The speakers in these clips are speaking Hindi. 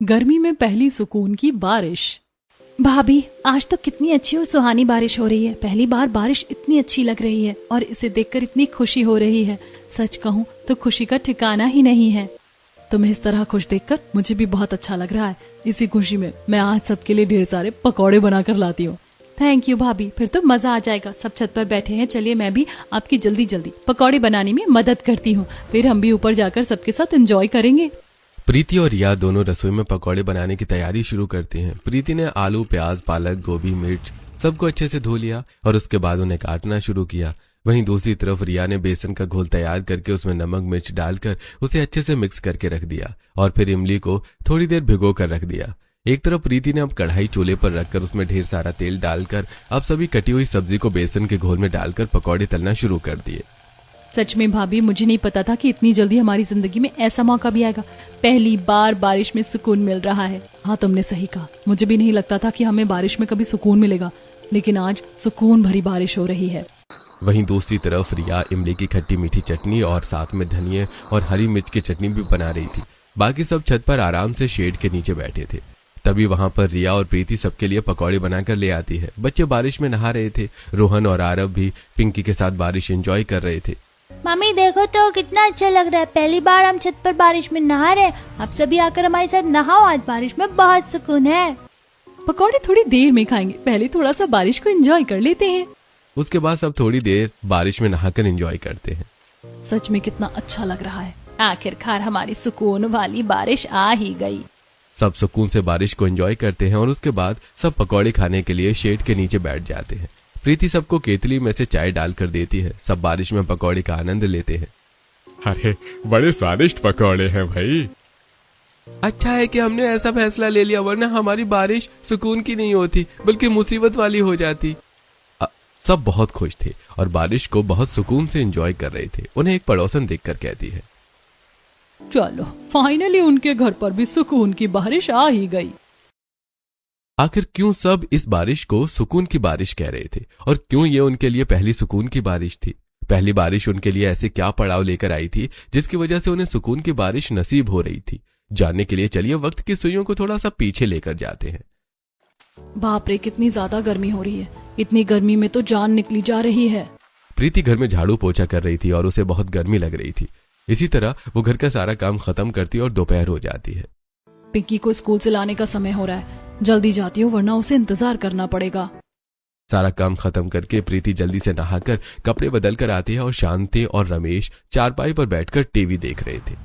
गर्मी में पहली सुकून की बारिश। भाभी, आज तो कितनी अच्छी और सुहानी बारिश हो रही है। पहली बार बारिश इतनी अच्छी लग रही है और इसे देखकर इतनी खुशी हो रही है। सच कहूँ तो खुशी का ठिकाना ही नहीं है। तुम्हें इस तरह खुश देखकर मुझे भी बहुत अच्छा लग रहा है। इसी खुशी में मैं आज सबके लिए ढेर सारे पकौड़े बनाकर लाती हूँ। थैंक यू भाभी, फिर तो मजा आ जाएगा। सब छत पर बैठे हैं, चलिए मैं भी आपकी जल्दी जल्दी पकौड़े बनाने में मदद करती हूँ। फिर हम भी ऊपर जाकर सबके साथ एंजॉय करेंगे। प्रीति और रिया दोनों रसोई में पकौड़े बनाने की तैयारी शुरू करते हैं। प्रीति ने आलू, प्याज, पालक, गोभी, मिर्च सबको अच्छे से धो लिया और उसके बाद उन्हें काटना शुरू किया। वहीं दूसरी तरफ रिया ने बेसन का घोल तैयार करके उसमें नमक मिर्च डालकर उसे अच्छे से मिक्स करके रख दिया और फिर इमली को थोड़ी देर भिगो कर रख दिया। एक तरफ प्रीति ने अब कढ़ाई चूल्हे पर रखकर उसमें ढेर सारा तेल डालकर अब सभी कटी हुई सब्जी को बेसन के घोल में डालकर पकौड़े तलना शुरू कर दिए। सच में भाभी, मुझे नहीं पता था कि इतनी जल्दी हमारी जिंदगी में ऐसा मौका भी आएगा। पहली बार बारिश में सुकून मिल रहा है। हाँ, तुमने सही कहा। मुझे भी नहीं लगता था कि हमें बारिश में कभी सुकून मिलेगा, लेकिन आज सुकून भरी बारिश हो रही है। वहीं दूसरी तरफ रिया इमली की खट्टी मीठी चटनी और साथ में धनिये और हरी मिर्च की चटनी भी बना रही थी। बाकी सब छत पर आराम से शेड के नीचे बैठे थे। तभी वहां पर रिया और प्रीति सबके लिए पकौड़े बनाकर ले आती है। बच्चे बारिश में नहा रहे थे। रोहन और आरव भी पिंकी के साथ बारिश एंजॉय कर रहे थे। मम्मी देखो तो कितना अच्छा लग रहा है। पहली बार हम छत पर बारिश में नहा रहे हैं। आप सभी आकर हमारे साथ नहाओ, आज बारिश में बहुत सुकून है। पकौड़े थोड़ी देर में खाएंगे, पहले थोड़ा सा बारिश को एंजॉय कर लेते हैं। उसके बाद सब थोड़ी देर बारिश में नहाकर एंजॉय करते हैं। सच में कितना अच्छा लग रहा है। आखिरकार हमारी सुकून वाली बारिश आ ही गई। सब सुकून से बारिश को एंजॉय करते हैं और उसके बाद सब पकौड़े खाने के लिए शेड के नीचे बैठ जाते हैं। प्रीति सबको केतली में से चाय डालकर देती है। सब बारिश में पकौड़े का आनंद लेते हैं। अरे बड़े स्वादिष्ट पकौड़े हैं भाई। अच्छा है कि हमने ऐसा फैसला ले लिया, वरना हमारी बारिश सुकून की नहीं होती बल्कि मुसीबत वाली हो जाती। सब बहुत खुश थे और बारिश को बहुत सुकून से एंजॉय कर रहे थे। उन्हें एक पड़ोसन देखकर कहती है, चलो फाइनली उनके घर पर भी सुकून की बारिश आ ही गई। आखिर क्यों सब इस बारिश को सुकून की बारिश कह रहे थे और क्यों ये उनके लिए पहली सुकून की बारिश थी? पहली बारिश उनके लिए ऐसे क्या पड़ाव लेकर आई थी जिसकी वजह से उन्हें सुकून की बारिश नसीब हो रही थी? जानने के लिए चलिए वक्त की सुइयों को थोड़ा सा पीछे लेकर जाते हैं। बाप रे, कितनी ज्यादा गर्मी हो रही है। इतनी गर्मी में तो जान निकली जा रही है। प्रीति घर में झाड़ू पोछा कर रही थी और उसे बहुत गर्मी लग रही थी। इसी तरह वो घर का सारा काम खत्म करती और दोपहर हो जाती है। पिंकी को स्कूल से लाने का समय हो रहा है, जल्दी जाती हूँ वरना उसे इंतजार करना पड़ेगा। सारा काम खत्म करके प्रीति जल्दी से नहाकर कपड़े बदल कर आती है और शांति और रमेश चारपाई पर बैठकर टीवी देख रहे थे।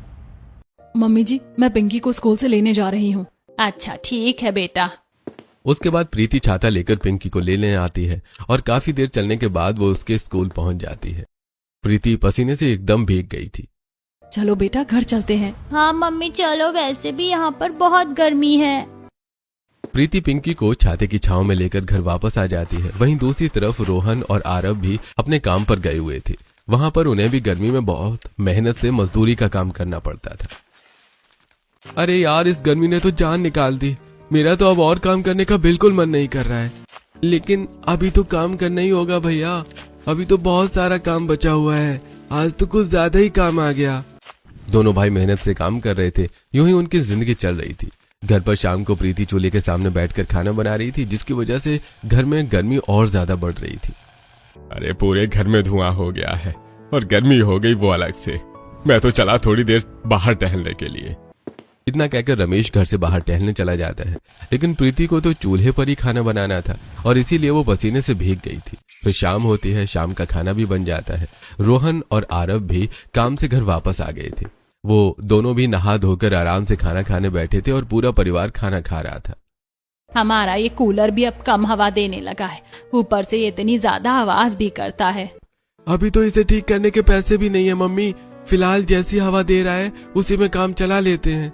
मम्मी जी, मैं पिंकी को स्कूल से लेने जा रही हूँ। अच्छा ठीक है बेटा। उसके बाद प्रीति छाता लेकर पिंकी को लेने आती है और काफी देर चलने के बाद वो उसके स्कूल पहुंच जाती है। प्रीति पसीने से एकदम भीग गई थी। चलो बेटा, घर चलते हैं। हाँ मम्मी चलो, वैसे भी यहाँ पर बहुत गर्मी है। प्रीति पिंकी को छाते की छांव में लेकर घर वापस आ जाती है। वहीं दूसरी तरफ रोहन और आरव भी अपने काम पर गए हुए थे। वहां पर उन्हें भी गर्मी में बहुत मेहनत से मजदूरी का काम करना पड़ता था। अरे यार, इस गर्मी ने तो जान निकाल दी। मेरा तो अब और काम करने का बिल्कुल मन नहीं कर रहा है, लेकिन अभी तो काम करना ही होगा भैया। अभी तो बहुत सारा काम बचा हुआ है। आज तो कुछ ज्यादा ही काम आ गया। दोनों भाई मेहनत से काम कर रहे थे। यूं ही उनकी जिंदगी चल रही थी। घर पर शाम को प्रीति चूल्हे के सामने बैठकर खाना बना रही थी, जिसकी वजह से घर में गर्मी और ज्यादा बढ़ रही थी। अरे पूरे घर में धुआं हो गया है और गर्मी हो गई वो अलग से। मैं तो चला थोड़ी देर बाहर टहलने के लिए। इतना कहकर रमेश घर से बाहर टहलने चला जाता है, लेकिन प्रीति को तो चूल्हे पर ही खाना बनाना था और इसीलिए वो पसीने से भीग गई थी। फिर शाम होती है, शाम का खाना भी बन जाता है। रोहन और आरव भी काम से घर वापस आ गए थे। वो दोनों भी नहा धोकर आराम से खाना खाने बैठे थे और पूरा परिवार खाना खा रहा था। हमारा ये कूलर भी अब कम हवा देने लगा है, ऊपर से इतनी ज्यादा आवाज भी करता है। अभी तो इसे ठीक करने के पैसे भी नहीं है मम्मी। फिलहाल जैसी हवा दे रहा है उसी में काम चला लेते हैं।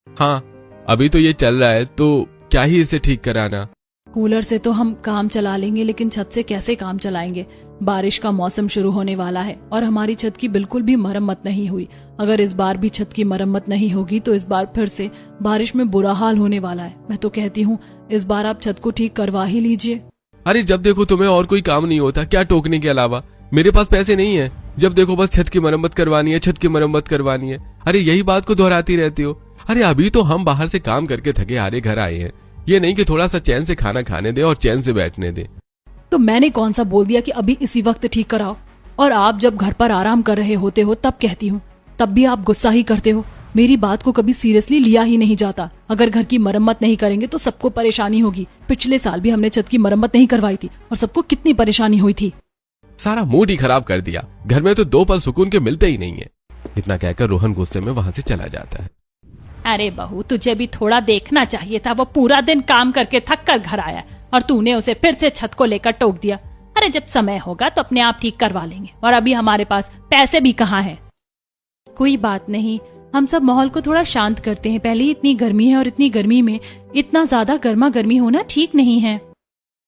हाँ, अभी तो ये चल रहा है तो क्या ही इसे ठीक कराना। कूलर से तो हम काम चला लेंगे, लेकिन छत से कैसे काम चलाएंगे? बारिश का मौसम शुरू होने वाला है और हमारी छत की बिल्कुल भी मरम्मत नहीं हुई। अगर इस बार भी छत की मरम्मत नहीं होगी तो इस बार फिर से बारिश में बुरा हाल होने वाला है। मैं तो कहती हूँ इस बार आप छत को ठीक करवा ही लीजिए। अरे जब देखो तुम्हें और कोई काम नहीं होता क्या टोकने के अलावा? मेरे पास पैसे नहीं है, जब देखो बस छत की मरम्मत करवानी है, छत की मरम्मत करवानी है। अरे यही बात को दोहराती रहती हो। अरे अभी तो हम बाहर से काम करके थके हारे घर आए हैं, ये नहीं कि थोड़ा सा चैन से खाना खाने दे और चैन से बैठने दे। तो मैंने कौन सा बोल दिया कि अभी इसी वक्त ठीक कराओ? और आप जब घर पर आराम कर रहे होते हो तब कहती हूँ, तब भी आप गुस्सा ही करते हो। मेरी बात को कभी सीरियसली लिया ही नहीं जाता। अगर घर की मरम्मत नहीं करेंगे तो सबको परेशानी होगी। पिछले साल भी हमने छत की मरम्मत नहीं करवाई थी और सबको कितनी परेशानी हुई थी। सारा मूड ही खराब कर दिया। घर में तो 2 पल सुकून के मिलते ही नहीं है। इतना कहकर रोहन गुस्से में वहां से चला जाता है। अरे बहू, तुझे भी थोड़ा देखना चाहिए था। वो पूरा दिन काम करके थक कर घर आया और तूने उसे फिर से छत को लेकर टोक दिया। अरे जब समय होगा तो अपने आप ठीक करवा लेंगे, और अभी हमारे पास पैसे भी कहाँ हैं। कोई बात नहीं, हम सब माहौल को थोड़ा शांत करते हैं। पहले ही इतनी गर्मी है और इतनी गर्मी में इतना ज्यादा गर्मा गर्मी होना ठीक नहीं है।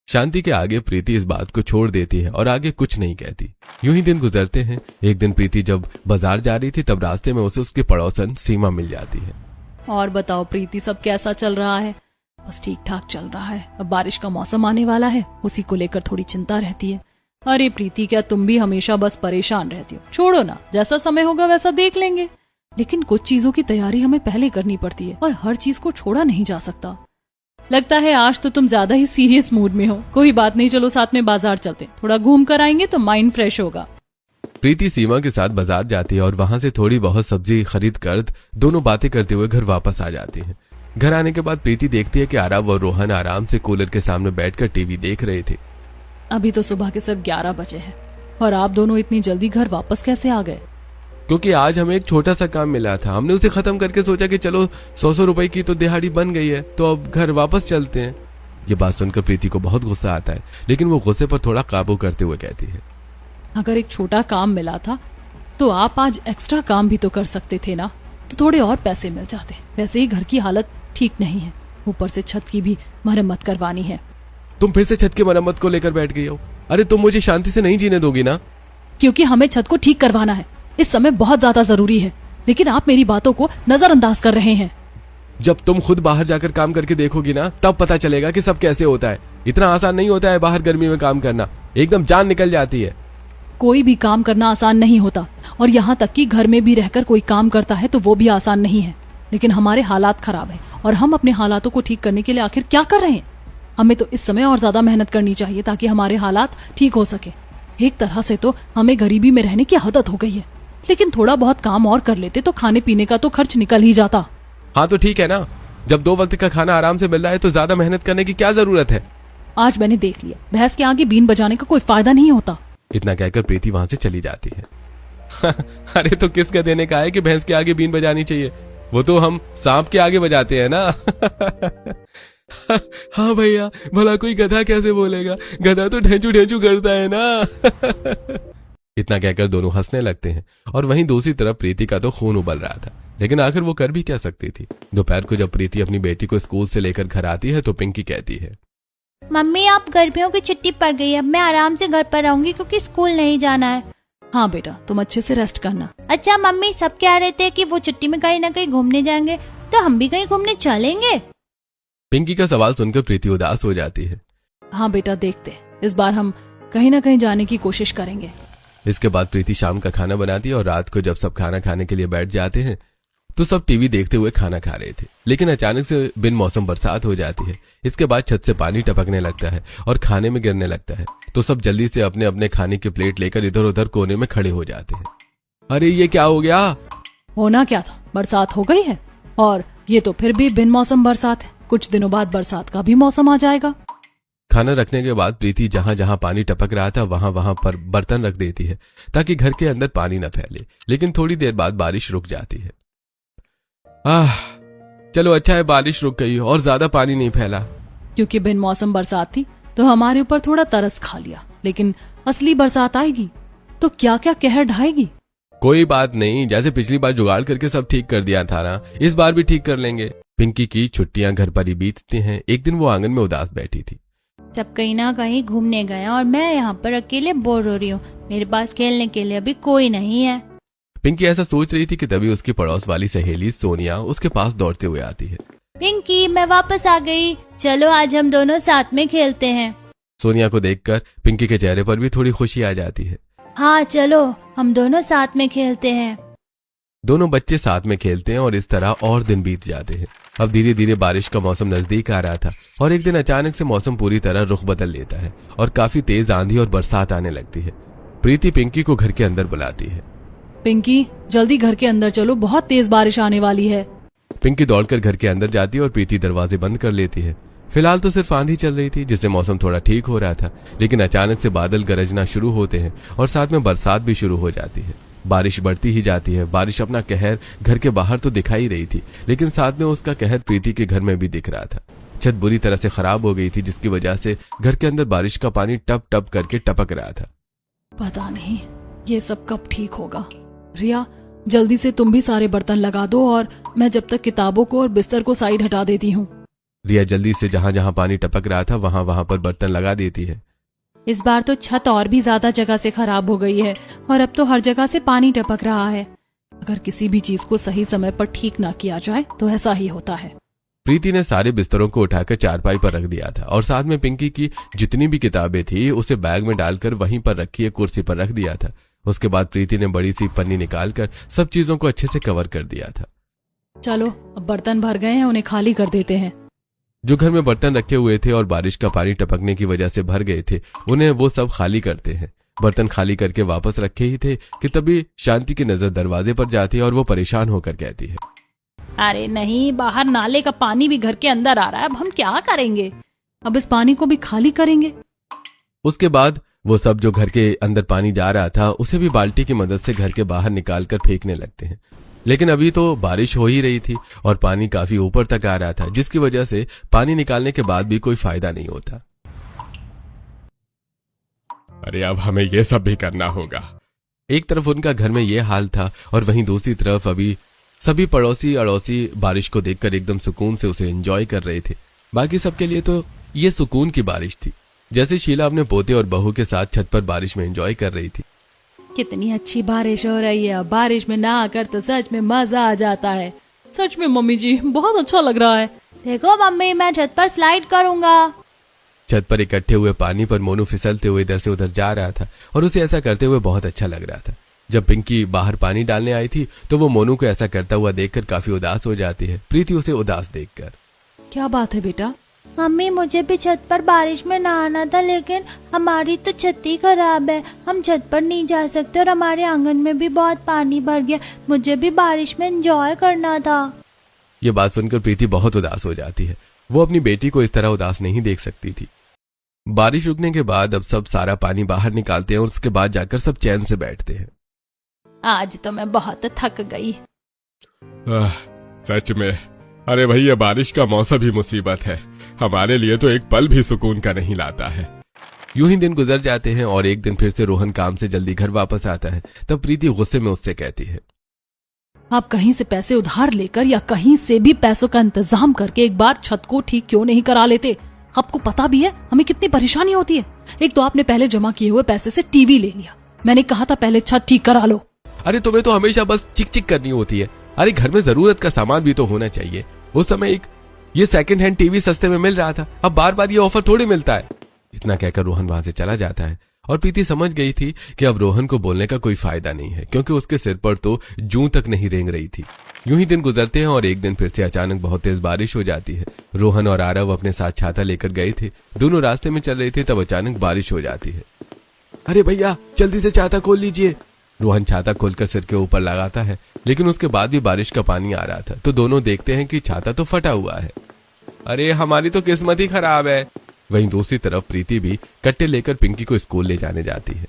शांति के आगे प्रीति इस बात को छोड़ देती है और आगे कुछ नहीं कहती। यूं ही दिन गुजरते हैं। एक दिन प्रीति जब बाजार जा रही थी तब रास्ते में उसे उसकी पड़ोसन सीमा मिल जाती है। और बताओ प्रीति, सब कैसा चल रहा है? बस ठीक ठाक चल रहा है। अब बारिश का मौसम आने वाला है, उसी को लेकर थोड़ी चिंता रहती है। अरे प्रीति, क्या तुम भी हमेशा बस परेशान रहती हो? छोड़ो ना, जैसा समय होगा वैसा देख लेंगे। लेकिन कुछ चीजों की तैयारी हमें पहले करनी पड़ती है और हर चीज को छोड़ा नहीं जा सकता। लगता है आज तो तुम ज्यादा ही सीरियस मूड में हो। कोई बात नहीं, चलो साथ में बाजार चलते, थोड़ा घूम कर आएंगे तो माइंड फ्रेश होगा। प्रीति सीमा के साथ बाजार जाती है और वहां से थोड़ी बहुत सब्जी खरीद कर दोनों बातें करते हुए घर वापस आ जाती है। घर आने के बाद प्रीति देखती है कि आरव और रोहन आराम से कूलर के सामने बैठकर टीवी देख रहे थे। अभी तो सुबह के सिर्फ 11 बजे हैं और आप दोनों इतनी जल्दी घर वापस कैसे आ गए? क्योंकि आज हमें एक छोटा सा काम मिला था, हमने उसे खत्म करके सोचा कि चलो 100 रुपए की तो दिहाड़ी बन गई है, तो अब घर वापस चलते हैं। ये बात सुनकर प्रीति को बहुत गुस्सा आता है, लेकिन वो गुस्से पर थोड़ा काबू करते हुए कहती है, अगर एक छोटा काम मिला था तो आप आज एक्स्ट्रा काम भी तो कर सकते थे ना, तो थोड़े और पैसे मिल जाते। वैसे ही घर की हालत ठीक नहीं है, ऊपर से छत की भी मरम्मत करवानी है। तुम फिर से छत की मरम्मत को लेकर बैठ गई हो। अरे तुम मुझे शांति से नहीं जीने दोगी ना? क्योंकि हमें छत को ठीक करवाना है, इस समय बहुत ज्यादा जरूरी है। लेकिन आप मेरी बातों को नजरअंदाज कर रहे हैं। जब तुम खुद बाहर जाकर काम करके देखोगी ना, तब पता चलेगा कि सब कैसे होता है। इतना आसान नहीं होता है बाहर गर्मी में काम करना, एकदम जान निकल जाती है। कोई भी काम करना आसान नहीं होता, और यहाँ तक कि घर में भी रहकर कोई काम करता है तो वो भी आसान नहीं है। लेकिन हमारे हालात खराब हैं और हम अपने हालातों को ठीक करने के लिए आखिर क्या कर रहे हैं? हमें तो इस समय और ज्यादा मेहनत करनी चाहिए ताकि हमारे हालात ठीक हो सके। एक तरह से तो हमें गरीबी में रहने की आदत हो गई है, लेकिन थोड़ा बहुत काम और कर लेते तो खाने पीने का तो खर्च निकल ही जाता। हाँ तो ठीक है ना, जब 2 वक्त का खाना आराम से मिल रहा है तो ज्यादा मेहनत करने की क्या जरूरत है? आज मैंने देख लिया, भैंस के आगे बीन बजाने का कोई फायदा नहीं होता। इतना कहकर प्रीति वहां से चली जाती है। अरे तो किसका देने का है कि भैंस के आगे बीन बजानी चाहिए? वो तो हम सांप के आगे बजाते हैं ना। हाँ भैया, भला कोई गधा कैसे बोलेगा? गधा तो ढेंचू ढेंचू करता है ना। इतना कहकर दोनों हंसने लगते हैं और वहीं दूसरी तरफ प्रीति का तो खून उबल रहा था, लेकिन आखिर वो कर भी क्या सकती थी। दोपहर को जब प्रीति अपनी बेटी को स्कूल से लेकर घर आती है तो पिंकी कहती है, मम्मी आप गर्मियों की छुट्टी पड़ गई, अब मैं आराम से घर पर रहूंगी क्योंकि स्कूल नहीं जाना है। हाँ बेटा, तुम अच्छे से रेस्ट करना। अच्छा मम्मी, सब कह रहे थे कि वो छुट्टी में कहीं ना कहीं घूमने जाएंगे, तो हम भी कहीं घूमने चलेंगे? पिंकी का सवाल सुनकर प्रीति उदास हो जाती है। हाँ बेटा, देखते इस बार हम कहीं ना कहीं जाने की कोशिश करेंगे। इसके बाद प्रीति शाम का खाना बनाती है और रात को जब सब खाना खाने के लिए बैठ जाते हैं तो सब टीवी देखते हुए खाना खा रहे थे। लेकिन अचानक से बिन मौसम बरसात हो जाती है। इसके बाद छत से पानी टपकने लगता है और खाने में गिरने लगता है, तो सब जल्दी से अपने अपने खाने की प्लेट लेकर इधर उधर कोने में खड़े हो जाते हैं। अरे ये क्या हो गया? होना क्या था, बरसात हो गई है, और ये तो फिर भी बिन मौसम बरसात है। कुछ दिनों बाद बरसात का भी मौसम आ जाएगा। खाना रखने के बाद प्रीति जहां जहां पानी टपक रहा था वहां वहां पर बर्तन रख देती है ताकि घर के अंदर पानी न फैले। लेकिन थोड़ी देर बाद बारिश रुक जाती है। चलो अच्छा है बारिश रुक गई और ज्यादा पानी नहीं फैला। क्योंकि बिन मौसम बरसात थी तो हमारे ऊपर थोड़ा तरस खा लिया, लेकिन असली बरसात आएगी तो क्या क्या कहर ढाएगी। कोई बात नहीं, जैसे पिछली बार जुगाड़ करके सब ठीक कर दिया था ना, इस बार भी ठीक कर लेंगे। पिंकी की छुट्टियां घर पर ही बीतती हैं। एक दिन वो आंगन में उदास बैठी थी। सब कहीं ना कहीं घूमने गए और मैं यहाँ पर अकेले बोर हो रही हूँ। मेरे पास खेलने के लिए अभी कोई नहीं है। पिंकी ऐसा सोच रही थी कि तभी उसकी पड़ोस वाली सहेली सोनिया उसके पास दौड़ते हुए आती है। पिंकी, मैं वापस आ गई, चलो आज हम दोनों साथ में खेलते हैं। सोनिया को देखकर पिंकी के चेहरे पर भी थोड़ी खुशी आ जाती है। हाँ चलो हम दोनों साथ में खेलते हैं। दोनों बच्चे साथ में खेलते हैं और इस तरह और दिन बीत जाते हैं। अब धीरे धीरे बारिश का मौसम नजदीक आ रहा था और एक दिन अचानक से मौसम पूरी तरह रुख बदल लेता है और काफी तेज आंधी और बरसात आने लगती है। प्रीति पिंकी को घर के अंदर बुलाती है। पिंकी, जल्दी घर के अंदर चलो, बहुत तेज बारिश आने वाली है। पिंकी दौड़कर घर के अंदर जाती है और प्रीति दरवाजे बंद कर लेती है। फिलहाल तो सिर्फ आंधी चल रही थी जिससे मौसम थोड़ा ठीक हो रहा था, लेकिन अचानक से बादल गरजना शुरू होते हैं और साथ में बरसात भी शुरू हो जाती है। बारिश बढ़ती ही जाती है। बारिश अपना कहर घर के बाहर तो दिखाई रही थी, लेकिन साथ में उसका कहर प्रीति के घर में भी दिख रहा था। छत बुरी तरह से खराब हो गई थी, जिसकी वजह से घर के अंदर बारिश का पानी टप टप करके टपक रहा था। पता नहीं ये सब कब ठीक होगा। रिया, जल्दी से तुम भी सारे बर्तन लगा दो और मैं जब तक किताबों को और बिस्तर को साइड हटा देती हूँ। रिया जल्दी से जहां जहां पानी टपक रहा था वहां वहां पर बर्तन लगा देती है। इस बार तो छत और भी ज्यादा जगह से खराब हो गई है और अब तो हर जगह से पानी टपक रहा है। अगर किसी भी चीज को सही समय पर ठीक ना किया जाए तो ऐसा ही होता है। प्रीति ने सारे बिस्तरों को उठाकर चारपाई पर रख दिया था और साथ में पिंकी की जितनी भी किताबें थी उसे बैग में डालकर वहीं पर रखी एक कुर्सी पर रख दिया था। उसके बाद प्रीति ने बड़ी सी पन्नी निकालकर सब चीजों को अच्छे से कवर कर दिया था। चलो, अब बर्तन भर गए हैं, उन्हें खाली कर देते हैं। जो घर में बर्तन रखे हुए थे और बारिश का पानी टपकने की वजह से भर गए थे, उन्हें वो सब खाली करते हैं। बर्तन खाली करके वापस रखे ही थे कि तभी शांति की नजर दरवाजे पर जाती है और वो परेशान होकर कहती है, अरे नहीं, बाहर नाले का पानी भी घर के अंदर आ रहा है, अब हम क्या करेंगे? अब इस पानी को भी खाली करेंगे। उसके बाद वो सब जो घर के अंदर पानी जा रहा था उसे भी बाल्टी की मदद से घर के बाहर निकालकर फेंकने लगते हैं। लेकिन अभी तो बारिश हो ही रही थी और पानी काफी ऊपर तक आ रहा था, जिसकी वजह से पानी निकालने के बाद भी कोई फायदा नहीं होता। अरे अब हमें ये सब भी करना होगा। एक तरफ उनका घर में ये हाल था और वहीं दूसरी तरफ अभी सभी पड़ोसी अड़ोसी बारिश को देखकर एकदम सुकून से उसे एंजॉय कर रहे थे। बाकी सबके लिए तो ये सुकून की बारिश थी। जैसे शीला अपने पोते और बहू के साथ छत पर बारिश में एंजॉय कर रही थी। कितनी अच्छी बारिश हो रही है, बारिश में नहाकर तो सच में मजा आ जाता है। सच में मम्मी जी, बहुत अच्छा लग रहा है। देखो मम्मी, मैं छत पर स्लाइड करूंगा। छत पर इकट्ठे हुए पानी पर मोनू फिसलते हुए इधर से उधर जा रहा था और उसे ऐसा करते हुए बहुत अच्छा लग रहा था। जब पिंकी बाहर पानी डालने आई थी तो वो मोनू को ऐसा करता हुआ देखकर काफी उदास हो जाती है। प्रीति उसे उदास देखकर, क्या बात है बेटा? मम्मी, मुझे भी छत पर बारिश में नहाना था, लेकिन हमारी तो छत ही खराब है, हम छत पर नहीं जा सकते और हमारे आंगन में भी बहुत पानी भर गया। मुझे भी बारिश में एंजॉय करना था। ये बात सुनकर प्रीति बहुत उदास हो जाती है। वो अपनी बेटी को इस तरह उदास नहीं देख सकती थी। बारिश रुकने के बाद अब सब सारा पानी बाहर निकालते हैं और उसके बाद जाकर सब चैन से बैठते हैं। आज तो मैं बहुत थक गई। सच में, अरे भैया, बारिश का मौसम भी मुसीबत है। हमारे लिए तो एक पल भी सुकून का नहीं लाता है। यूं ही दिन गुजर जाते हैं और एक दिन फिर से रोहन काम से जल्दी घर वापस आता है। तब प्रीति गुस्से में उससे कहती है, आप कहीं से पैसे उधार लेकर या कहीं से भी पैसों का इंतजाम करके एक बार छत को ठीक क्यों नहीं करा लेते? आपको पता भी है हमें कितनी परेशानी होती है। एक तो आपने पहले जमा किए हुए पैसे से टीवी ले लिया। मैंने कहा था पहले छत ठीक करा लो। अरे तुम्हें तो हमेशा बस चिक चिक करनी होती है। अरे घर में जरूरत का सामान भी तो होना चाहिए। उस समय एक ये सेकंड हैंड टीवी सस्ते में मिल रहा था, अब बार बार ये ऑफर थोड़ी मिलता है। इतना कहकर रोहन वहां से चला जाता है और प्रीति समझ गई थी कि अब रोहन को बोलने का कोई फायदा नहीं है, क्योंकि उसके सिर पर तो जूं तक नहीं रेंग रही थी। यूं ही दिन गुजरते हैं और एक दिन फिर से अचानक बहुत तेज बारिश हो जाती है। रोहन और आरव अपने साथ छाता लेकर गए थे। दोनों रास्ते में चल रहे थे, तब अचानक बारिश हो जाती है। अरे भैया, जल्दी से छाता खोल लीजिए। रोहन छाता खोलकर सिर के ऊपर लगाता है, लेकिन उसके बाद भी बारिश का पानी आ रहा था। तो दोनों देखते हैं कि छाता तो फटा हुआ है। अरे हमारी तो किस्मत ही खराब है। वहीं दूसरी तरफ प्रीति भी कट्टे लेकर पिंकी को स्कूल ले जाने जाती है।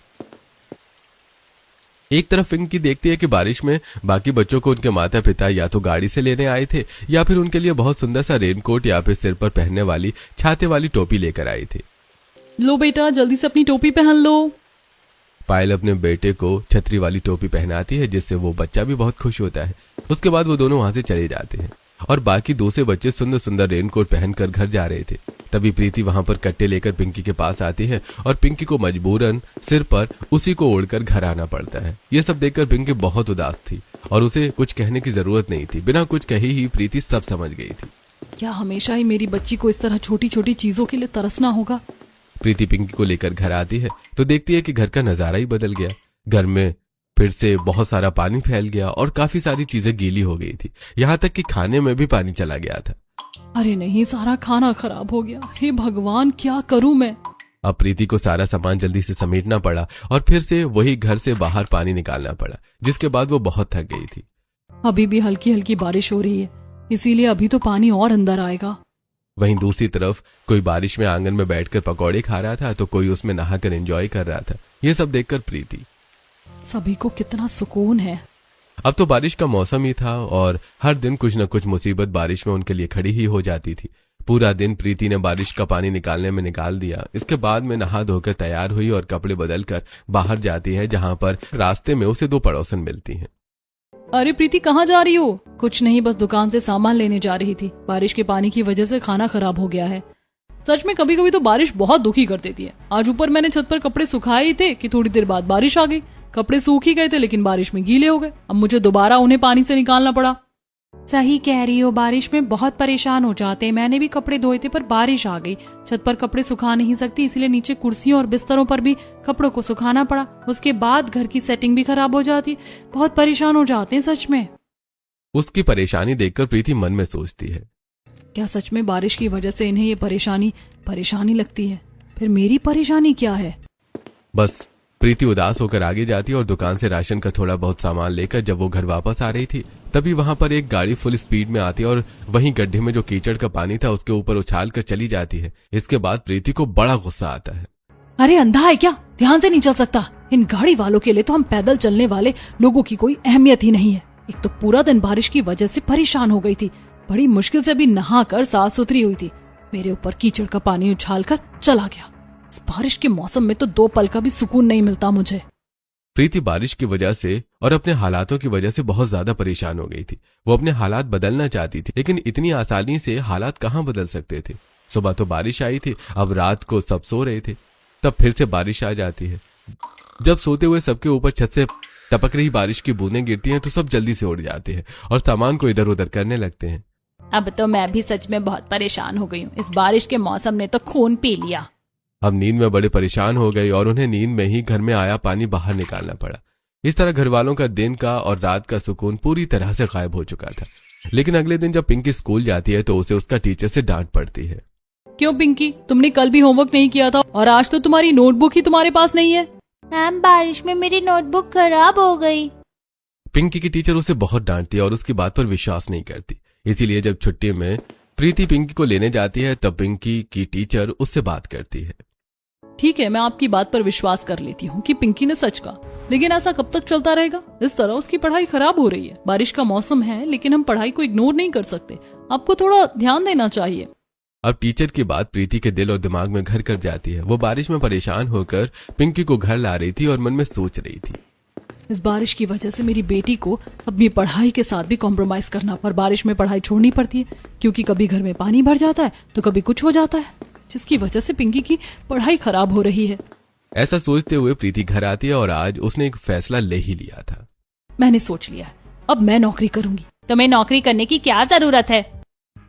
एक तरफ पिंकी देखती है कि बारिश में बाकी बच्चों को उनके माता पिता या तो गाड़ी से लेने आए थे या फिर उनके लिए बहुत सुंदर सा रेनकोट या फिर सिर पर पहनने वाली छाते वाली टोपी लेकर आए थे। लो बेटा, जल्दी से अपनी टोपी पहन लो। पायल अपने बेटे को छतरी वाली टोपी पहनाती है, जिससे वो बच्चा भी बहुत खुश होता है। उसके बाद वो दोनों वहां से चले जाते हैं और बाकी दूसरे बच्चे सुंदर सुंदर रेनकोट पहनकर घर जा रहे थे। तभी प्रीति वहां पर कट्टे लेकर पिंकी के पास आती है और पिंकी को मजबूरन सिर पर उसी को ओढ़कर घर आना पड़ता है। ये सब देखकर पिंकी बहुत उदास थी और उसे कुछ कहने की जरूरत नहीं थी। बिना कुछ कहे ही प्रीति सब समझ गई थी। क्या हमेशा ही मेरी बच्ची को इस तरह छोटी छोटी चीजों के लिए तरसना होगा? प्रीति पिंकी को लेकर घर आती है तो देखती है कि घर का नजारा ही बदल गया। घर में फिर से बहुत सारा पानी फैल गया और काफी सारी चीजें गीली हो गई थी, यहाँ तक कि खाने में भी पानी चला गया था। अरे नहीं, सारा खाना खराब हो गया। हे भगवान, क्या करूं मैं। अब प्रीति को सारा सामान जल्दी से समेटना पड़ा और फिर से वही घर से बाहर पानी निकालना पड़ा, जिसके बाद वो बहुत थक गई थी। अभी भी हल्की हल्की बारिश हो रही है, इसीलिए अभी तो पानी और अंदर आएगा। वहीं दूसरी तरफ कोई बारिश में आंगन में बैठकर पकौड़े खा रहा था तो कोई उसमें नहाकर एंजॉय कर रहा था। ये सब देखकर प्रीति, सभी को कितना सुकून है। अब तो बारिश का मौसम ही था और हर दिन कुछ न कुछ मुसीबत बारिश में उनके लिए खड़ी ही हो जाती थी। पूरा दिन प्रीति ने बारिश का पानी निकालने में निकाल दिया। इसके बाद में नहा धोकर तैयार हुई और कपड़े बदलकर बाहर जाती है, जहां पर रास्ते में उसे 2 पड़ोसन मिलती हैं। अरे प्रीति, कहाँ जा रही हो? कुछ नहीं, बस दुकान से सामान लेने जा रही थी। बारिश के पानी की वजह से खाना खराब हो गया है। सच में कभी कभी तो बारिश बहुत दुखी कर देती है। आज ऊपर मैंने छत पर कपड़े सुखाए ही थे कि थोड़ी देर बाद बारिश आ गई। कपड़े सूख ही गए थे लेकिन बारिश में गीले हो गए। अब मुझे दोबारा उन्हें पानी से निकालना पड़ा। सही कह रही हो, बारिश में बहुत परेशान हो जाते हैं। मैंने भी कपड़े धोए थे पर बारिश आ गई। छत पर कपड़े सुखा नहीं सकती, इसलिए नीचे कुर्सियों और बिस्तरों पर भी कपड़ों को सुखाना पड़ा। उसके बाद घर की सेटिंग भी खराब हो जाती। बहुत परेशान हो जाते हैं सच में। उसकी परेशानी देखकर प्रीति मन में सोचती है, क्या सच में बारिश की वजह से इन्हें ये परेशानी लगती है? फिर मेरी परेशानी क्या है? बस प्रीति उदास होकर आगे जाती और दुकान से राशन का थोड़ा बहुत सामान लेकर जब वो घर वापस आ रही थी तभी वहां पर एक गाड़ी फुल स्पीड में आती है और वहीं गड्ढे में जो कीचड़ का पानी था उसके ऊपर उछाल कर चली जाती है। इसके बाद प्रीति को बड़ा गुस्सा आता है। अरे अंधा है क्या? ध्यान से नहीं चल सकता? इन गाड़ी वालों के लिए तो हम पैदल चलने वाले लोगों की कोई अहमियत ही नहीं है। एक तो पूरा दिन बारिश की वजह से परेशान हो गई थी। बड़ी मुश्किल से भी नहा कर साफ सुथरी हुई थी। मेरे ऊपर कीचड़ का पानी उछाल कर चला गया। इस बारिश के मौसम में तो 2 पल का भी सुकून नहीं मिलता मुझे। प्रीति बारिश की वजह से और अपने हालातों की वजह से बहुत ज्यादा परेशान हो गई थी। वो अपने हालात बदलना चाहती थी लेकिन इतनी आसानी से हालात कहाँ बदल सकते थे। सुबह तो बारिश आई थी, अब रात को सब सो रहे थे, तब फिर से बारिश आ जाती है। जब सोते हुए सबके ऊपर छत से टपक रही बारिश की बूंदें गिरती हैं तो सब जल्दी से उड़ जाते हैं और सामान को इधर उधर करने लगते हैं। अब तो मैं भी सच में बहुत परेशान हो गई हूँ। इस बारिश के मौसम ने तो खून पी लिया। अब नींद में बड़े परेशान हो गई और उन्हें नींद में ही घर में आया पानी बाहर निकालना पड़ा। इस तरह घर वालों का दिन का और रात का सुकून पूरी तरह से गायब हो चुका था। लेकिन अगले दिन जब पिंकी स्कूल जाती है तो उसे उसका टीचर से डांट पड़ती है। क्यों पिंकी, तुमने कल भी होमवर्क नहीं किया था और आज तो तुम्हारी नोटबुक ही तुम्हारे पास नहीं है। मैम, बारिश में मेरी नोटबुक खराब हो गई। पिंकी की टीचर उसे बहुत डांटती है और उसकी बात पर विश्वास नहीं करती। इसीलिए जब छुट्टी में प्रीति पिंकी को लेने जाती है तब पिंकी की टीचर उससे बात करती है। ठीक है, मैं आपकी बात पर विश्वास कर लेती हूँ कि पिंकी ने सच कहा, लेकिन ऐसा कब तक चलता रहेगा? इस तरह उसकी पढ़ाई खराब हो रही है। बारिश का मौसम है लेकिन हम पढ़ाई को इग्नोर नहीं कर सकते। आपको थोड़ा ध्यान देना चाहिए। अब टीचर की बात प्रीति के दिल और दिमाग में घर कर जाती है। वो बारिश में परेशान होकर पिंकी को घर ला रही थी और मन में सोच रही थी, इस बारिश की वजह से मेरी बेटी को अपनी पढ़ाई के साथ भी कॉम्प्रोमाइज करना और बारिश में पढ़ाई छोड़नी पड़ती है, क्योंकि कभी घर में पानी भर जाता है तो कभी कुछ हो जाता है, जिसकी वजह से पिंकी की पढ़ाई खराब हो रही है। ऐसा सोचते हुए प्रीति घर आती है और आज उसने एक फैसला ले ही लिया था। मैंने सोच लिया है, अब मैं नौकरी करूंगी। तुम्हें नौकरी करने की क्या जरूरत है?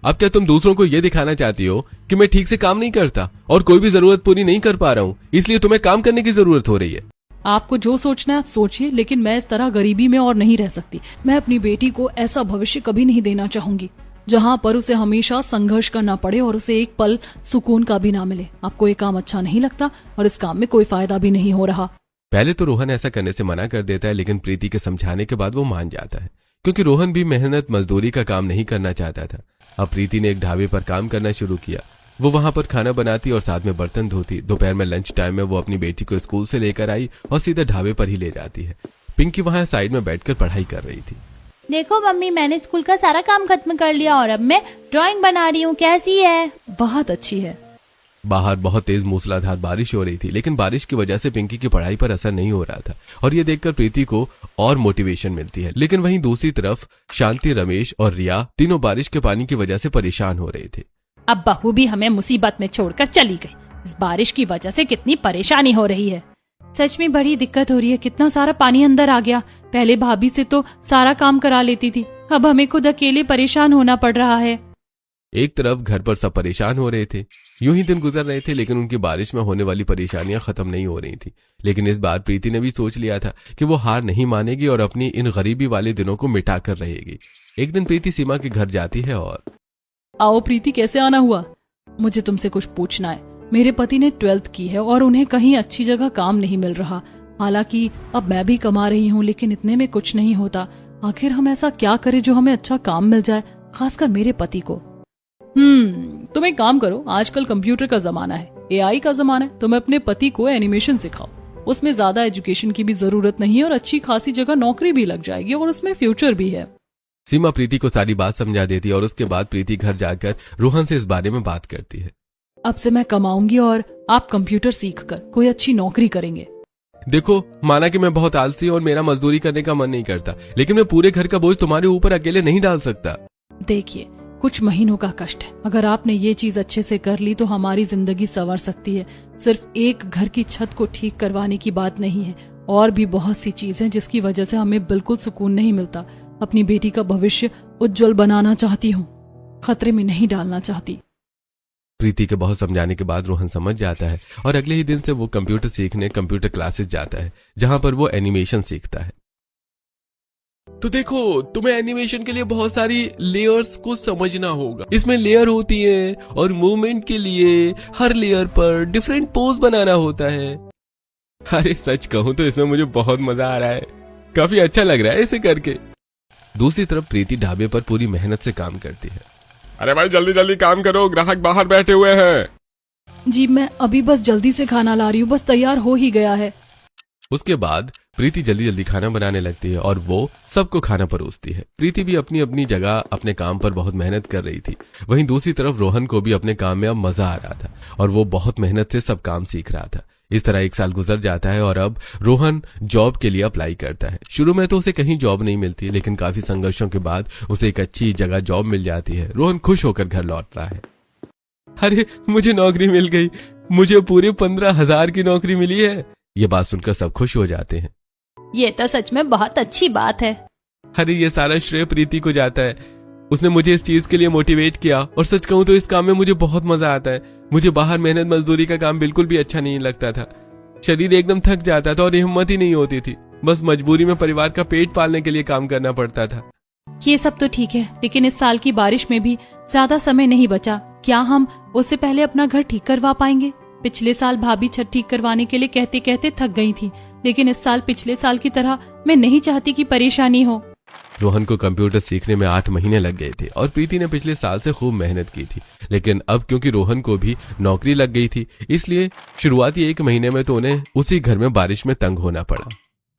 अब क्या तुम दूसरों को ये दिखाना चाहती हो कि मैं ठीक से काम नहीं करता और कोई भी जरूरत पूरी नहीं कर पा रहा हूँ, इसलिए तुम्हें काम करने की जरूरत हो रही है? आपको जो सोचना है आप सोचिए, लेकिन मैं इस तरह गरीबी में और नहीं रह सकती। मैं अपनी बेटी को ऐसा भविष्य कभी नहीं देना चाहूंगी जहाँ पर उसे हमेशा संघर्ष करना पड़े और उसे एक पल सुकून का भी ना मिले। आपको ये काम अच्छा नहीं लगता और इस काम में कोई फायदा भी नहीं हो रहा। पहले तो रोहन ऐसा करने से मना कर देता है, लेकिन प्रीति के समझाने के बाद वो मान जाता है, क्योंकि रोहन भी मेहनत मजदूरी का काम नहीं करना चाहता था। अब प्रीति ने एक ढाबे पर काम करना शुरू किया। वो वहां पर खाना बनाती और साथ में बर्तन धोती। दोपहर में लंच टाइम में वो अपनी बेटी को स्कूल से लेकर आई और सीधे ढाबे पर ही ले जाती है। पिंकी वहां साइड में बैठकर पढ़ाई कर रही थी। देखो मम्मी, मैंने स्कूल का सारा काम खत्म कर लिया और अब मैं ड्राइंग बना रही हूँ। कैसी है? बहुत अच्छी है। बाहर बहुत तेज मूसलाधार बारिश हो रही थी, लेकिन बारिश की वजह से पिंकी की पढ़ाई पर असर नहीं हो रहा था और ये देखकर प्रीति को और मोटिवेशन मिलती है। लेकिन वहीं दूसरी तरफ शांति, रमेश और रिया तीनों बारिश के पानी की वजह से परेशान हो रहे थे। अब बहू भी हमें मुसीबत में छोड़कर चली गई। इस बारिश की वजह से कितनी परेशानी हो रही है। सच में बड़ी दिक्कत हो रही है। कितना सारा पानी अंदर आ गया। पहले भाभी से तो सारा काम करा लेती थी, अब हमें खुद अकेले परेशान होना पड़ रहा है। एक तरफ घर पर सब परेशान हो रहे थे। यूं ही दिन गुजर रहे थे, लेकिन उनकी बारिश में होने वाली परेशानियां खत्म नहीं हो रही थी। लेकिन इस बार प्रीति ने भी सोच लिया था कि वो हार नहीं मानेगी और अपनी इन गरीबी वाले दिनों को मिटा कर रहेगी। एक दिन प्रीति सीमा के घर जाती है और आओ प्रीति, कैसे आना हुआ? मुझे तुमसे कुछ पूछना है। मेरे पति ने 12th की है और उन्हें कहीं अच्छी जगह काम नहीं मिल रहा। हालांकि अब मैं भी कमा रही हूँ, लेकिन इतने में कुछ नहीं होता। आखिर हम ऐसा क्या करें जो हमें अच्छा काम मिल जाए, खासकर मेरे पति को। तुम एक काम करो, आजकल कंप्यूटर का जमाना है, AI का जमाना है। तुम अपने पति को एनिमेशन सिखाओ। उसमें ज्यादा एजुकेशन की भी जरूरत नहीं है और अच्छी खासी जगह नौकरी भी लग जाएगी और उसमें फ्यूचर भी है। सीमा प्रीति को सारी बात समझा देती है और उसके बाद प्रीति घर जाकर रोहन से इस बारे में बात करती है। अब से मैं कमाऊंगी और आप कंप्यूटर सीख कर कोई अच्छी नौकरी करेंगे। देखो, माना कि मैं बहुत आलसी और मेरा मजदूरी करने का मन नहीं करता, लेकिन मैं पूरे घर का बोझ तुम्हारे ऊपर अकेले नहीं डाल सकता। देखिए, कुछ महीनों का कष्ट है। अगर आपने ये चीज अच्छे से कर ली तो हमारी जिंदगी संवर सकती है। सिर्फ एक घर की छत को ठीक करवाने की बात नहीं है, और भी बहुत सी चीजें जिसकी वजह से हमें बिल्कुल सुकून नहीं मिलता। अपनी बेटी का भविष्य उज्जवल बनाना चाहती हूँ, खतरे में नहीं डालना चाहती। प्रीति के बहुत समझाने के बाद रोहन समझ जाता है और अगले ही दिन से वो कंप्यूटर सीखने कंप्यूटर क्लासेस जाता है, जहां पर वो एनिमेशन सीखता है। तो देखो, तुम्हें एनिमेशन के लिए बहुत सारी लेयर्स को समझना होगा। इसमें लेयर होती है और मूवमेंट के लिए हर लेयर पर डिफरेंट पोज बनाना होता है। अरे सच कहूं तो इसमें मुझे बहुत मजा आ रहा है, काफी अच्छा लग रहा है इसे करके। दूसरी तरफ प्रीति ढाबे पर पूरी मेहनत से काम करती है। अरे भाई जल्दी जल्दी काम करो, ग्राहक बाहर बैठे हुए हैं। जी मैं अभी बस जल्दी से खाना ला रही हूँ, बस तैयार हो ही गया है। उसके बाद प्रीति जल्दी जल्दी खाना बनाने लगती है और वो सबको खाना परोसती है। प्रीति भी अपनी अपनी जगह अपने काम पर बहुत मेहनत कर रही थी। वहीं दूसरी तरफ रोहन को भी अपने काम में अब मजा आ रहा था और वो बहुत मेहनत से सब काम सीख रहा था। इस तरह 1 साल गुजर जाता है और अब रोहन जॉब के लिए अप्लाई करता है। शुरू में तो उसे कहीं जॉब नहीं मिलती, लेकिन काफी संघर्षों के बाद उसे एक अच्छी जगह जॉब मिल जाती है। रोहन खुश होकर घर लौट रहा है। अरे मुझे नौकरी मिल गई, मुझे पूरे 15,000 की नौकरी मिली है। ये बात सुनकर सब खुश हो जाते हैं। ये तो सच में बहुत अच्छी बात है। अरे ये सारा श्रेय प्रीति को जाता है। उसने मुझे इस चीज के लिए मोटिवेट किया और सच कहूं तो इस काम में मुझे बहुत मजा आता है। मुझे बाहर मेहनत मजदूरी का काम बिल्कुल भी अच्छा नहीं लगता था। शरीर एकदम थक जाता था और हिम्मत ही नहीं होती थी। बस मजबूरी में परिवार का पेट पालने के लिए काम करना पड़ता था। ये सब तो ठीक है, लेकिन इस साल की बारिश में भी ज्यादा समय नहीं बचा। क्या हम उससे पहले अपना घर ठीक करवा पाएंगे? पिछले साल भाभी छत ठीक करवाने के लिए कहते कहते थक गई थी, लेकिन इस साल पिछले साल की तरह मैं नहीं चाहती कि परेशानी हो। रोहन को कंप्यूटर सीखने में 8 महीने लग गए थे और प्रीति ने पिछले साल से खूब मेहनत की थी। लेकिन अब क्योंकि रोहन को भी नौकरी लग गई थी, इसलिए शुरुआती 1 महीने में तो उन्हें उसी घर में बारिश में तंग होना पड़ा।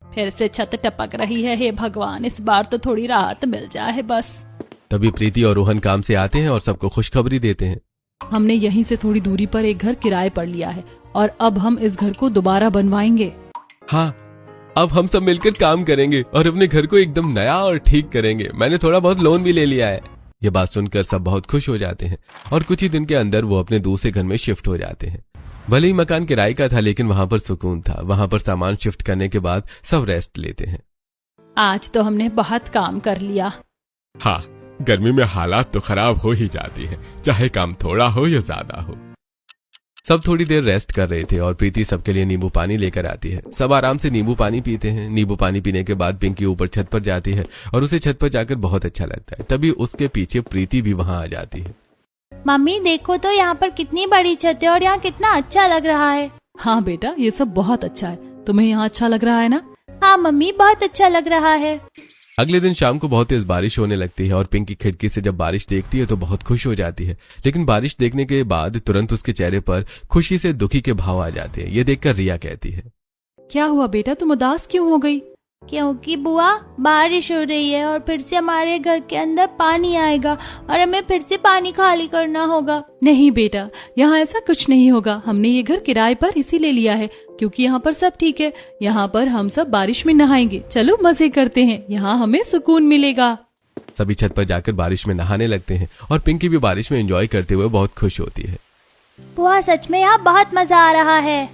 फिर से छत टपक रही है, हे भगवान, इस बार तो थोड़ी राहत मिल जाए बस। तभी प्रीति और रोहन काम से आते हैं और सबको खुशखबरी देते हैं। हमने यहीं से थोड़ी दूरी पर एक घर किराए पर लिया है और अब हम इस घर को दोबारा बनवाएंगे। हाँ, अब हम सब मिलकर काम करेंगे और अपने घर को एकदम नया और ठीक करेंगे। मैंने थोड़ा बहुत लोन भी ले लिया है। ये बात सुनकर सब बहुत खुश हो जाते हैं और कुछ ही दिन के अंदर वो अपने दूसरे घर में शिफ्ट हो जाते हैं। भले ही मकान किराए का था, लेकिन वहां पर सुकून था। वहां पर सामान शिफ्ट करने के बाद सब रेस्ट लेते हैं। आज तो हमने बहुत काम कर लिया। हाँ, गर्मी में हालात तो खराब हो ही जाती है, चाहे काम थोड़ा हो या ज्यादा हो। सब थोड़ी देर रेस्ट कर रहे थे और प्रीति सबके लिए नींबू पानी लेकर आती है। सब आराम से नींबू पानी पीते हैं। नींबू पानी पीने के बाद पिंकी ऊपर छत पर जाती है और उसे छत पर जाकर बहुत अच्छा लगता है। तभी उसके पीछे प्रीति भी वहां आ जाती है। मम्मी देखो तो यहाँ पर कितनी बड़ी छत है और यहाँ कितना अच्छा लग रहा है। हाँ बेटा, ये सब बहुत अच्छा है। तुम्हें यहाँ अच्छा लग रहा है ना? हाँ मम्मी, बहुत अच्छा लग रहा है। अगले दिन शाम को बहुत तेज बारिश होने लगती है और पिंकी खिड़की से जब बारिश देखती है तो बहुत खुश हो जाती है। लेकिन बारिश देखने के बाद तुरंत उसके चेहरे पर खुशी से दुखी के भाव आ जाते हैं। ये देखकर रिया कहती है, क्या हुआ बेटा, तुम उदास क्यों हो गई? क्योंकि बुआ बारिश हो रही है और फिर से हमारे घर के अंदर पानी आएगा और हमें फिर से पानी खाली करना होगा। नहीं बेटा, यहाँ ऐसा कुछ नहीं होगा। हमने ये घर किराए पर इसीलिए लिया है क्योंकि यहाँ पर सब ठीक है। यहाँ पर हम सब बारिश में नहाएंगे। चलो मजे करते हैं, यहाँ हमें सुकून मिलेगा। सभी छत पर जाकर बारिश में नहाने लगते हैं और पिंकी भी बारिश में एंजॉय करते हुए बहुत खुश होती है। बुआ सच में यहाँ बहुत मजा आ रहा है।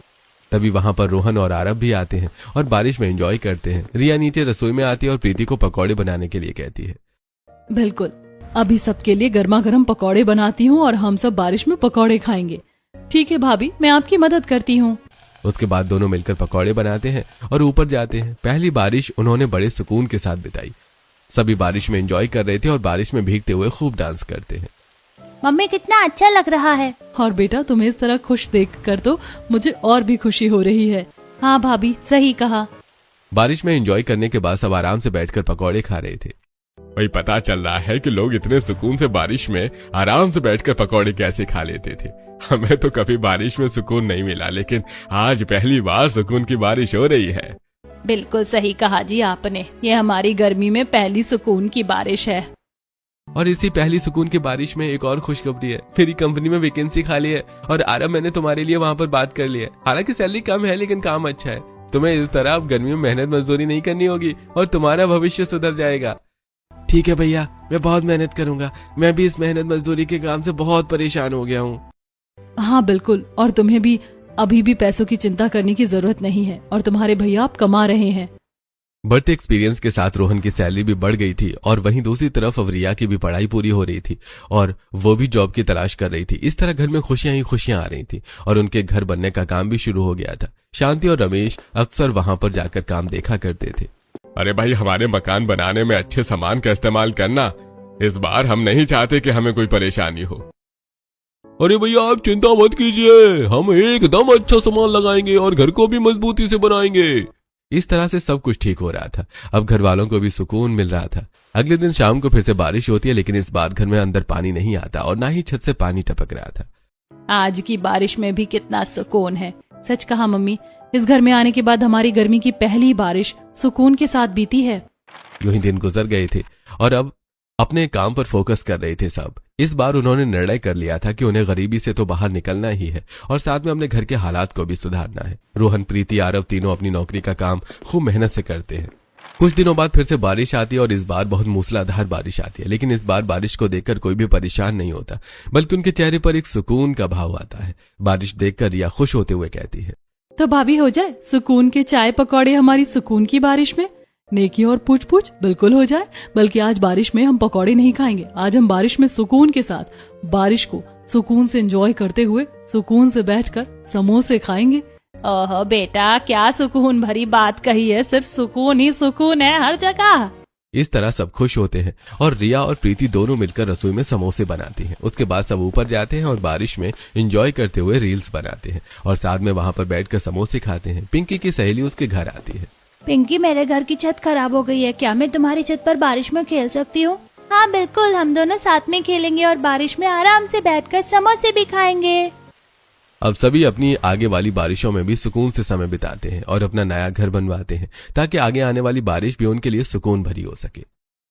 तभी वहां पर रोहन और आरब भी आते हैं और बारिश में एंजॉय करते हैं। रिया नीचे रसोई में आती है और प्रीति को पकौड़े बनाने के लिए कहती है। बिल्कुल, अभी सबके लिए गर्मा गर्म पकौड़े बनाती हूँ और हम सब बारिश में पकौड़े खाएंगे। ठीक है भाभी, मैं आपकी मदद करती हूँ। उसके बाद दोनों मिलकर पकौड़े बनाते हैं और ऊपर जाते हैं। पहली बारिश उन्होंने बड़े सुकून के साथ बिताई। सभी बारिश में एंजॉय कर रहे थे और बारिश में भीगते हुए खूब डांस करते हैं। मम्मी कितना अच्छा लग रहा है। और बेटा, तुम्हें इस तरह खुश देखकर तो मुझे और भी खुशी हो रही है। हाँ भाभी, सही कहा। बारिश में एंजॉय करने के बाद सब आराम से बैठकर पकौड़े खा रहे थे। वही पता चल रहा है कि लोग इतने सुकून से बारिश में आराम से बैठकर पकौड़े कैसे खा लेते थे। हमें तो कभी बारिश में सुकून नहीं मिला, लेकिन आज पहली बार सुकून की बारिश हो रही है। बिल्कुल सही कहा जी आपने। ये हमारी गर्मी में पहली सुकून की बारिश है। और इसी पहली सुकून की बारिश में एक और खुशखबरी है। मेरी कंपनी में वैकेंसी खाली है और आरब मैंने तुम्हारे लिए वहाँ पर बात कर ली है। हालांकि सैलरी कम है लेकिन काम अच्छा है। तुम्हें इस तरह अब गर्मी में मेहनत मजदूरी नहीं करनी होगी और तुम्हारा भविष्य सुधर जाएगा। ठीक है भैया, मैं बहुत मेहनत करूंगा। मैं भी इस मेहनत मजदूरी के काम से बहुत परेशान हो गया हूँ। हाँ बिल्कुल, और तुम्हें भी अभी भी पैसों की चिंता करने की जरूरत नहीं है और तुम्हारे भैया आप कमा रहे हैं। बढ़ते एक्सपीरियंस के साथ रोहन की सैलरी भी बढ़ गई थी और वहीं दूसरी तरफ अब रिया की भी पढ़ाई पूरी हो रही थी और वो भी जॉब की तलाश कर रही थी। इस तरह घर में खुशियां ही खुशियां आ रही थी और उनके घर बनने का काम भी शुरू हो गया था। शांति और रमेश अक्सर वहां पर जाकर काम देखा करते थे। अरे भाई, हमारे मकान बनाने में अच्छे सामान का इस्तेमाल करना। इस बार हम नहीं चाहते कि हमें कोई परेशानी हो। अरे भैया, आप चिंता मत कीजिए, हम एकदम अच्छा सामान लगाएंगे और घर को भी मजबूती से बनाएंगे। इस तरह से सब कुछ ठीक हो रहा था। अब घर वालों को भी सुकून मिल रहा था। अगले दिन शाम को फिर से बारिश होती है, लेकिन इस बार घर में अंदर पानी नहीं आता और ना ही छत से पानी टपक रहा था। आज की बारिश में भी कितना सुकून है। सच कहा मम्मी, इस घर में आने के बाद हमारी गर्मी की पहली बारिश सुकून के साथ बीती है। यूं ही दिन गुजर गए थे और अब अपने काम पर फोकस कर रहे थे सब। इस बार उन्होंने निर्णय कर लिया था कि उन्हें गरीबी से तो बाहर निकलना ही है और साथ में अपने घर के हालात को भी सुधारना है। रोहन, प्रीति, आरव तीनों अपनी नौकरी का काम खूब मेहनत से करते हैं। कुछ दिनों बाद फिर से बारिश आती है और इस बार बहुत मूसलाधार बारिश आती है। लेकिन इस बार बारिश को देखकर कोई भी परेशान नहीं होता, बल्कि उनके चेहरे पर एक सुकून का भाव आता है। बारिश देखकर रिया खुश होते हुए कहती है, तो भाभी हो जाए सुकून के चाय पकौड़े हमारी सुकून की बारिश में। नेकी और पूछ पूछ बिल्कुल हो जाए। बल्कि आज बारिश में हम पकौड़े नहीं खाएंगे, आज हम बारिश में सुकून के साथ बारिश को सुकून से एंजॉय करते हुए सुकून से बैठकर समोसे खाएंगे। ओह बेटा, क्या सुकून भरी बात कही है। सिर्फ सुकून ही सुकून है हर जगह। इस तरह सब खुश होते हैं और रिया और प्रीति दोनों मिलकर रसोई में समोसे बनाती हैं। उसके बाद सब ऊपर जाते हैं और बारिश में एंजॉय करते हुए रील्स बनाते हैं और साथ में वहां पर बैठकर समोसे खाते हैं। पिंकी की सहेली उसके घर आती है। पिंकी, मेरे घर की छत खराब हो गई है, क्या मैं तुम्हारी छत पर बारिश में खेल सकती हूँ? हाँ बिल्कुल, हम दोनों साथ में खेलेंगे और बारिश में आराम से बैठकर समोसे भी खाएंगे। अब सभी अपनी आगे वाली बारिशों में भी सुकून से समय बिताते हैं और अपना नया घर बनवाते हैं ताकि आगे आने वाली बारिश भी उनके लिए सुकून भरी हो सके।